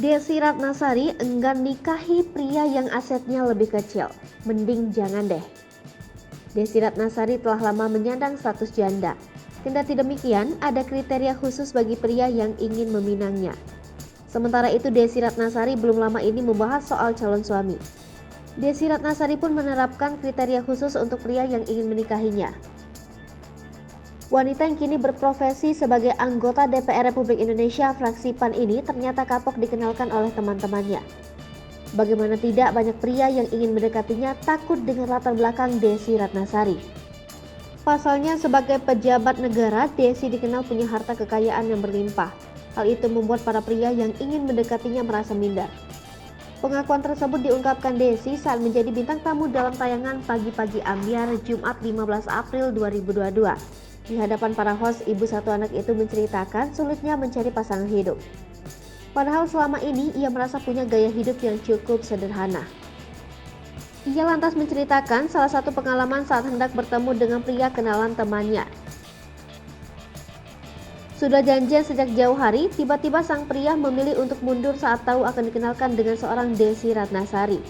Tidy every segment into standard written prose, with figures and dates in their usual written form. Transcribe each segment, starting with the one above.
Desi Ratnasari enggan nikahi pria yang asetnya lebih kecil. Mending jangan deh. Desi Ratnasari telah lama menyandang status janda. Kendati demikian, ada kriteria khusus bagi pria yang ingin meminangnya. Sementara itu, Desi Ratnasari belum lama ini membahas soal calon suami. Desi Ratnasari pun menerapkan kriteria khusus untuk pria yang ingin menikahinya. Wanita yang kini berprofesi sebagai anggota DPR Republik Indonesia fraksi PAN ini ternyata kapok dikenalkan oleh teman-temannya. Bagaimana tidak, banyak pria yang ingin mendekatinya takut dengan latar belakang Desi Ratnasari. Pasalnya sebagai pejabat negara, Desi dikenal punya harta kekayaan yang berlimpah. Hal itu membuat para pria yang ingin mendekatinya merasa minder. Pengakuan tersebut diungkapkan Desi saat menjadi bintang tamu dalam tayangan Pagi-Pagi Ambyar Jumat 15 April 2022. Di hadapan para host, ibu satu anak itu menceritakan sulitnya mencari pasangan hidup. Padahal selama ini ia merasa punya gaya hidup yang cukup sederhana. Ia lantas menceritakan salah satu pengalaman saat hendak bertemu dengan pria kenalan temannya. Sudah janjian sejak jauh hari, tiba-tiba sang pria memilih untuk mundur saat tahu akan dikenalkan dengan seorang Desi Ratnasari.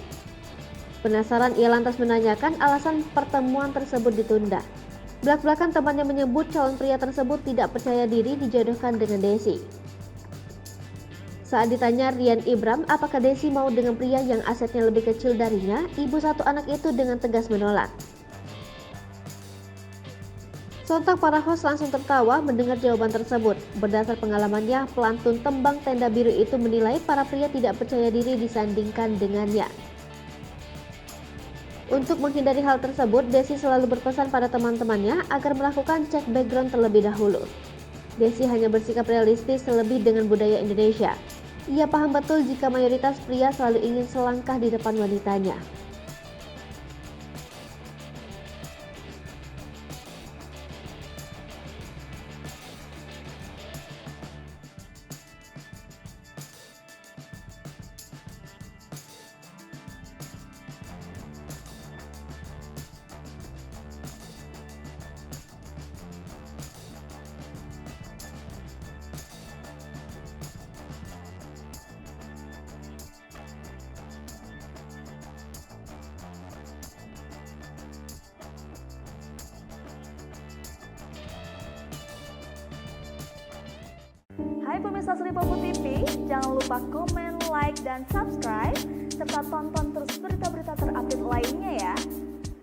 Penasaran, ia lantas menanyakan alasan pertemuan tersebut ditunda. Belak-belakan temannya menyebut calon pria tersebut tidak percaya diri dijodohkan dengan Desi. Saat ditanya Rian Ibram apakah Desi mau dengan pria yang asetnya lebih kecil darinya, ibu satu anak itu dengan tegas menolak. Sontak para host langsung tertawa mendengar jawaban tersebut. Berdasar pengalamannya, pelantun tembang Tenda Biru itu menilai para pria tidak percaya diri disandingkan dengannya. Untuk menghindari hal tersebut, Desi selalu berpesan pada teman-temannya agar melakukan cek background terlebih dahulu. Desi hanya bersikap realistis selebih dengan budaya Indonesia. Ia paham betul jika mayoritas pria selalu ingin selangkah di depan wanitanya. Hai pemirsa Seripopo TV, jangan lupa komen, like, dan subscribe, serta tonton terus berita-berita terupdate lainnya